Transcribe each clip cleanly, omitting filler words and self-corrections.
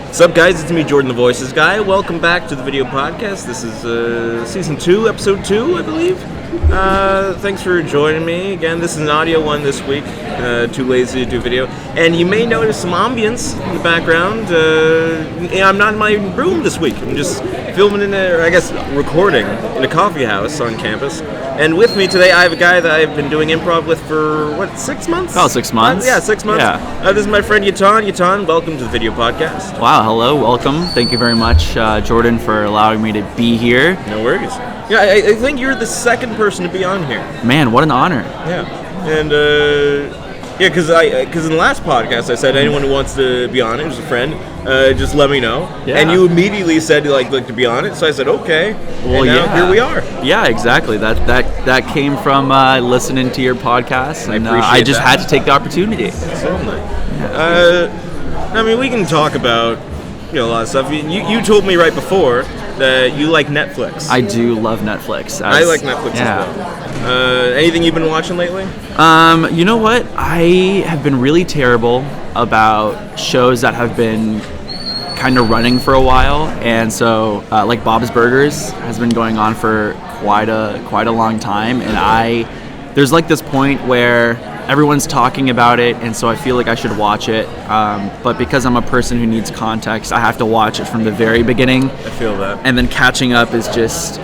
What's up, guys? It's me, Jordanthevoicesguy. Welcome back to the video podcast. This is Season 2, Episode 2, I believe. Thanks for joining me. Again, this is an audio one this week. Too lazy to do video. And you may notice some ambience in the background. I'm not in my room this week. I'm just filming recording in a coffee house on campus. And with me today, I have a guy that I've been doing improv with for, 6 months? Oh, 6 months? Yeah, 6 months. Yeah. This is my friend Jeton. Jeton, welcome to the video podcast. Wow, hello, welcome. Thank you very much, Jordan, for allowing me to be here. No worries. Yeah, I think you're the second person to be on here. Man, what an honor. Yeah. And, because in the last podcast I said anyone who wants to be on it, who's a friend, just let me know. Yeah. And you immediately said you'd like to be on it, so I said okay. Well, and now here we are. Yeah, exactly. That came from listening to your podcast, and I just had to take the opportunity. Certainly. Yeah. I mean, we can talk about a lot of stuff. You told me right before that you like Netflix. I do love Netflix. I like Netflix as well. Anything you've been watching lately? You know what? I have been really terrible about shows that have been kind of running for a while, and so like Bob's Burgers has been going on for quite a long time, and there's like this point where everyone's talking about it, and so I feel like I should watch it, but because I'm a person who needs context, I have to watch it from the very beginning. I feel that. And then catching up is just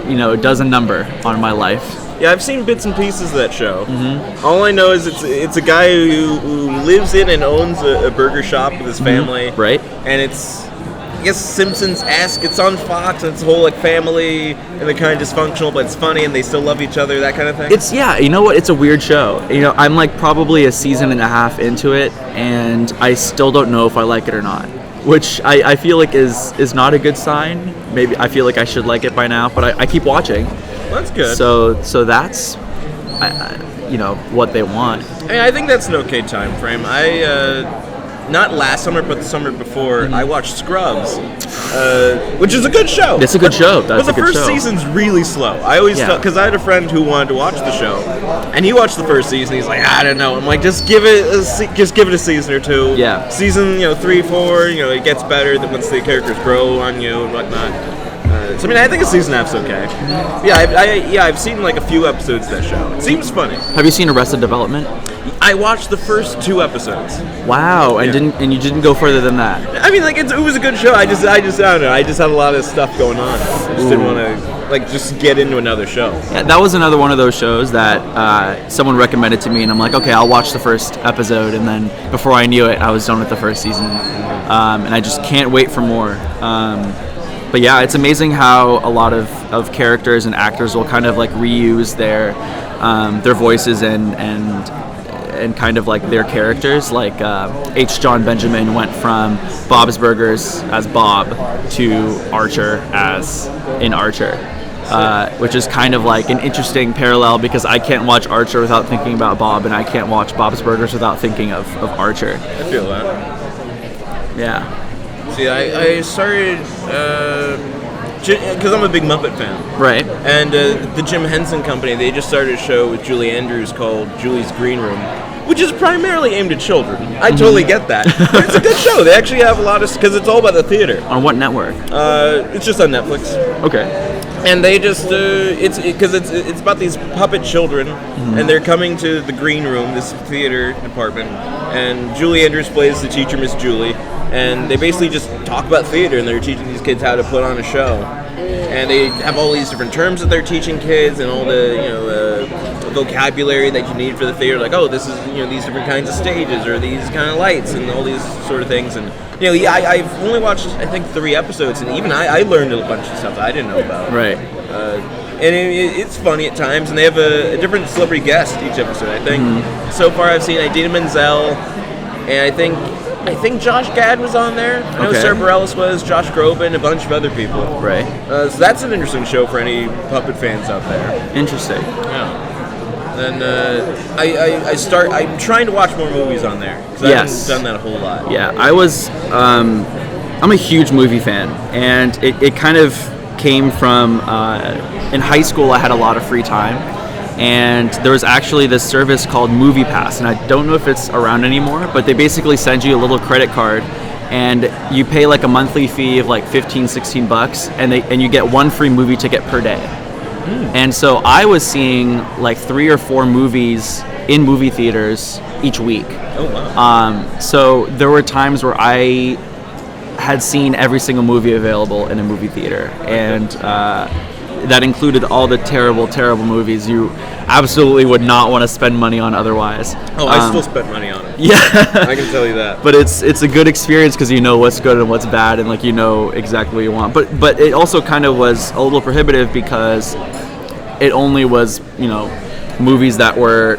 it does a number on my life. Yeah, I've seen bits and pieces of that show. Mm-hmm. All I know is it's a guy who lives in and owns a burger shop with his family. Mm-hmm. Right. And it's, I guess, Simpsons-esque. It's on Fox, and it's a whole family, and they're kind of dysfunctional, but it's funny, and they still love each other, that kind of thing. You know what? It's a weird show. I'm like probably a season and a half into it, and I still don't know if I like it or not. Which I feel like is not a good sign. Maybe I feel like I should like it by now, but I keep watching. Well, that's good. So that's, what they want. I think that's an okay time frame. Not last summer, but the summer before, I watched Scrubs, which is a good show. It's a good show. But the first season's really slow. I always thought, because I had a friend who wanted to watch the show, and he watched the first season. He's like, I don't know. I'm like, just give it a season or two. Yeah. Season 3, 4, it gets better once the characters grow on you and whatnot. I think a season and a half's okay. Yeah, I've seen like a few episodes of that show. It seems funny. Have you seen Arrested Development? I watched the first 2 episodes. Wow, and you didn't go further than that. I mean, it was a good show. I don't know. I just had a lot of stuff going on. I just didn't want to just get into another show. Yeah, that was another one of those shows that someone recommended to me, and I'm like, okay, I'll watch the first episode, and then before I knew it, I was done with the first season, and I just can't wait for more. But yeah, it's amazing how a lot of characters and actors will kind of like reuse their voices and kind of like their characters. Like H. John Benjamin went from Bob's Burgers as Bob to Archer as in Archer, which is kind of like an interesting parallel because I can't watch Archer without thinking about Bob, and I can't watch Bob's Burgers without thinking of Archer. I feel that. Yeah. See, I started, because I'm a big Muppet fan. Right. And the Jim Henson Company, they just started a show with Julie Andrews called Julie's Green Room, which is primarily aimed at children. I totally get that. But it's a good show. They actually have a lot of, because it's all about the theater. On what network? It's just on Netflix. Okay. And they just, it's about these puppet children, and they're coming to the Green Room, this theater department, and Julie Andrews plays the teacher, Miss Julie, and they basically just talk about theater, and they're teaching these kids how to put on a show. And they have all these different terms that they're teaching kids, and all the vocabulary that you need for the theater, like, oh, this is, these different kinds of stages, or these kind of lights, and all these sort of things, and I've only watched, I think, 3 episodes, and even I learned a bunch of stuff that I didn't know about. Right. And it's funny at times, and they have a different celebrity guest each episode, I think. So far I've seen Idina Menzel, and I think Josh Gad was on there. I know Sarah Bareilles was, Josh Groban, a bunch of other people. Right. So that's an interesting show for any puppet fans out there. Interesting. Yeah. And I'm trying to watch more movies on there, because I haven't done that a whole lot. Yeah, I'm a huge movie fan, and it kind of came from, in high school I had a lot of free time, and there was actually this service called Movie Pass, and I don't know if it's around anymore, but they basically send you a little credit card, and you pay like a monthly fee of like $15-16, and you get one free movie ticket per day. And so I was seeing like 3 or 4 movies in movie theaters each week. Oh wow! So there were times where I had seen every single movie available in a movie theater, and that included all the terrible movies you absolutely would not want to spend money on otherwise. Oh, I still spent money on it. Yeah, I can tell you that. But it's a good experience because you know what's good and what's bad, and like you know exactly what you want. But it also kind of was a little prohibitive because it only was, you know, movies that were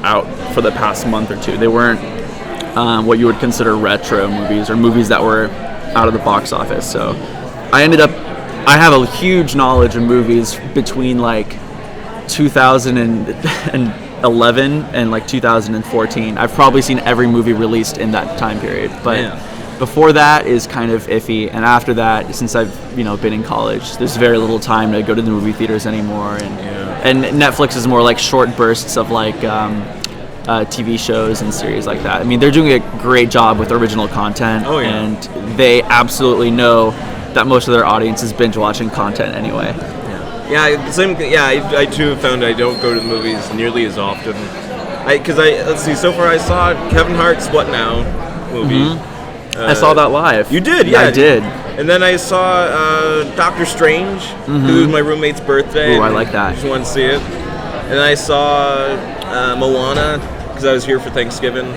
out for the past month or two. They weren't what you would consider retro movies or movies that were out of the box office. So I have a huge knowledge of movies between like 2011 and like 2014. I've probably seen every movie released in that time period. But before that is kind of iffy, and after that, since I've been in college, there's very little time to go to the movie theaters anymore, and Netflix is more like short bursts of like TV shows and series like that. I mean, they're doing a great job with original content, and they absolutely know that most of their audience is binge watching content anyway. I too have found I don't go to the movies nearly as often. Let's see, so far I saw Kevin Hart's What Now movie. I saw that live. You did? Yeah, I did. And then I saw Doctor Strange, who was my roommate's birthday. Oh, I like that. Just wanted to see it. And I saw Moana, because I was here for Thanksgiving.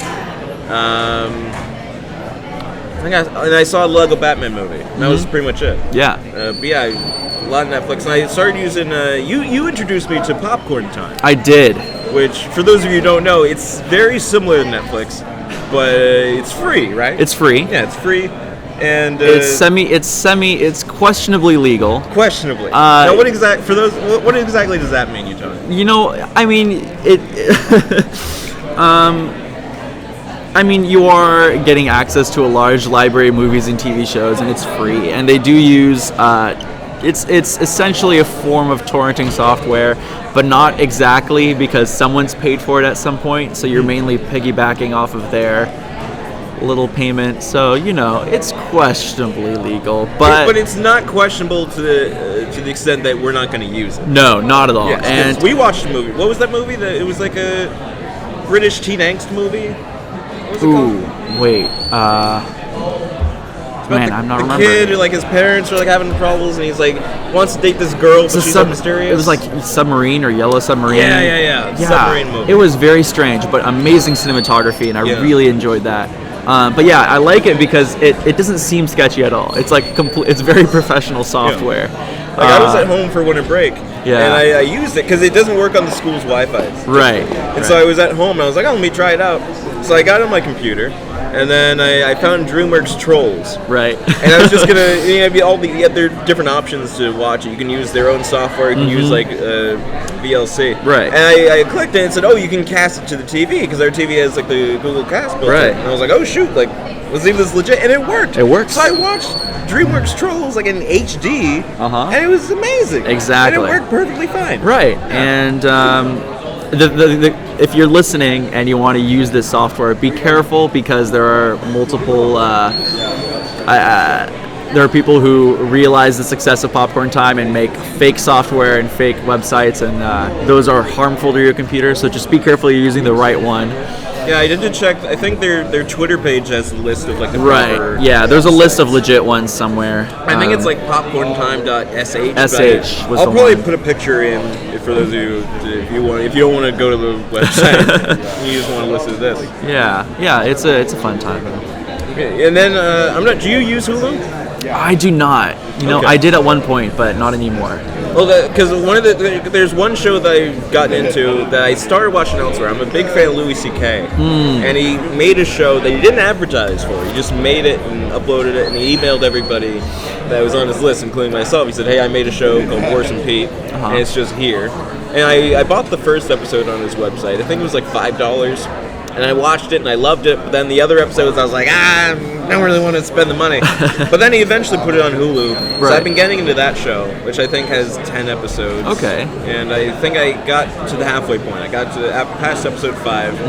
I saw a Lego Batman movie. And that was pretty much it. Yeah. But yeah, a lot of Netflix. And I started using, you introduced me to Popcorn Time. I did. Which, for those of you who don't know, it's very similar to Netflix, but it's free, right? It's free. Yeah, it's free. And it's questionably legal. Questionably. Now, what exactly does that mean, Jeton? I mean, you are getting access to a large library of movies and TV shows, and it's free. And they do use, it's essentially a form of torrenting software, but not exactly, because someone's paid for it at some point. So you're mainly piggybacking off of their little payment. So it's questionably legal, but it's not questionable to the extent that we're not going to use it. No, not at all. Yes, and we watched a movie. What was that movie? It was like a British teen angst movie. What was it called? Wait. Man, I'm not remembering. The kid, or like his parents are like having troubles, and he's like wants to date this girl, but she's so mysterious. It was like Submarine or Yellow Submarine. Yeah. Submarine movie. It was very strange, but amazing cinematography, and I really enjoyed that. But yeah, I like it because it doesn't seem sketchy at all. It's like it's very professional software. Like I was at home for winter break, and I used it because it doesn't work on the school's Wi-Fi. Right. And so I was at home, and I was like, oh, let me try it out. So I got it on my computer, and then I found DreamWorks Trolls. Right. And I was just gonna, there are different options to watch it. You can use their own software. You can use like VLC. Right. And I clicked it and said, oh, you can cast it to the TV because our TV has like the Google Cast built in. And I was like, oh shoot, like let's see if this is legit, and it worked. It works. So I watched DreamWorks Trolls like in HD, and it was amazing. Exactly. And it worked perfectly fine. Right. And if you're listening and you want to use this software, be careful because there are multiple. There are people who realize the success of Popcorn Time and make fake software and fake websites, and those are harmful to your computer. So just be careful you're using the right one. Yeah, I did check. I think their Twitter page has a list of like the proper there's a list of legit ones somewhere. I think it's like popcorntime.sh. I'll probably put a picture in for those of you if you don't want to go to the website. You just want to listen to this. Yeah, it's a fun time. Okay, and then do you use Hulu? I do not. I did at one point, but not anymore. Well, because there's one show that I've gotten into that I started watching elsewhere. I'm a big fan of Louis C.K. And he made a show that he didn't advertise for. He just made it and uploaded it, and he emailed everybody that was on his list, including myself. He said, hey, I made a show called Horse and Pete, and it's just here. And I bought the first episode on his website. I think it was like $5. And I watched it and I loved it, but then the other episodes I was like, don't really want to spend the money. But then he eventually put it on Hulu. So Right. I've been getting into that show, which I think has 10 episodes. Okay. And I think I got to the halfway point. I got to past episode 5.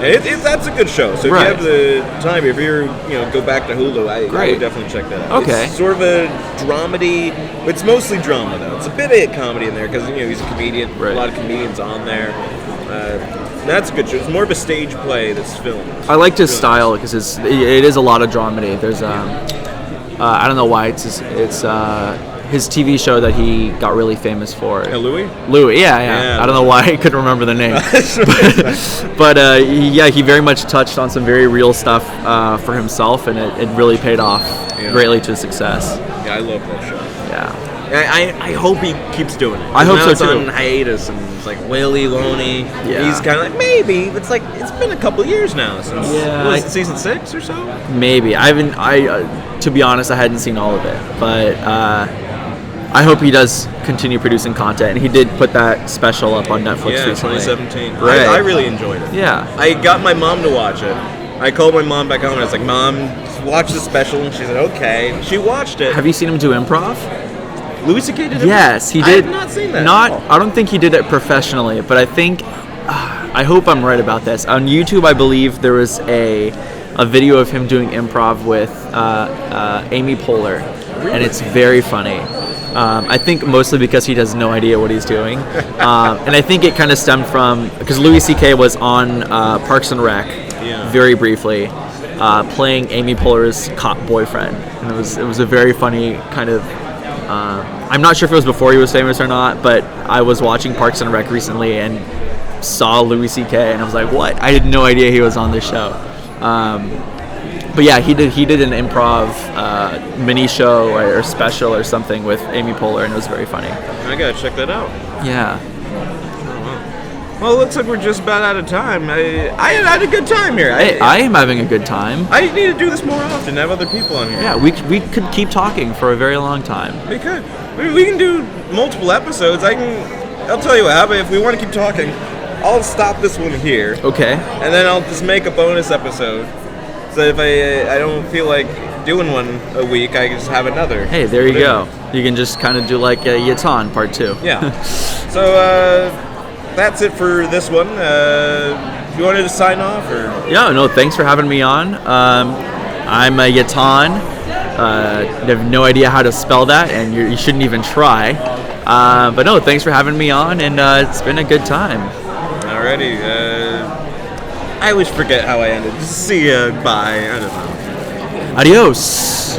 And that's a good show. So if Right. you have the time, if you're, go back to Hulu, I Great. would definitely check that out. Okay. It's sort of a dramedy. It's mostly drama, though. It's a bit of comedy in there because, he's a comedian. Right. A lot of comedians on there. That's a good show. It's more of a stage play that's filmed. I liked his Really style because it is a lot of dramedy. There's I don't know why it's his TV show that he got really famous for. Louis? Louis, yeah. I don't know why I couldn't remember the name. but he very much touched on some very real stuff for himself, and it really paid off greatly to success. Yeah, I love that show. Yeah. I hope he keeps doing it. I hope now so, it's too. on hiatus, and it's like Willie Loney. Yeah. He's kind of like maybe. It's like it's been a couple years now since Yeah, season 6 or so. Maybe I haven't. To be honest, I hadn't seen all of it, but I hope he does continue producing content. And he did put that special up on Netflix Yeah, recently. 2017. Right. I really enjoyed it. Yeah. I got my mom to watch it. I called my mom back home and I was like, "Mom, watch the special," and she said, "Okay." She watched it. Have you seen him do improv? Louis C.K. did it? Yes, he I did. have not seen that. I don't think he did it professionally, but I think. I hope I'm right about this. On YouTube, I believe there was a video of him doing improv with Amy Poehler, and it's very funny. I think mostly because he has no idea what he's doing, and I think it kind of stemmed from because Louis C.K. was on Parks and Rec very briefly, playing Amy Poehler's cop boyfriend, and it was a very funny kind of. I'm not sure if it was before he was famous or not, but I was watching Parks and Rec recently and saw Louis C.K. and I was like, "What?" I had no idea he was on this show. But yeah, he did an improv mini show or special or something with Amy Poehler, and it was very funny. I gotta check that out. Yeah. Well, it looks like we're just about out of time. I had a good time here. I am having a good time. I need to do this more often. Have other people on here. Yeah, we could keep talking for a very long time. We could. We can do multiple episodes. I'll tell you what. How about if we want to keep talking, I'll stop this one here. Okay. And then I'll just make a bonus episode. So if I don't feel like doing one a week, I can just have another. Hey, there you go. You can just kind of do like a Jeton part 2. Yeah. So that's it for this one. You wanted to sign off, or? Yeah, no, thanks for having me on. I'm a Jeton. I have no idea how to spell that, and you shouldn't even try. But no, thanks for having me on, and it's been a good time. Alrighty. I always forget how I ended. See ya. Bye. I don't know. Adios.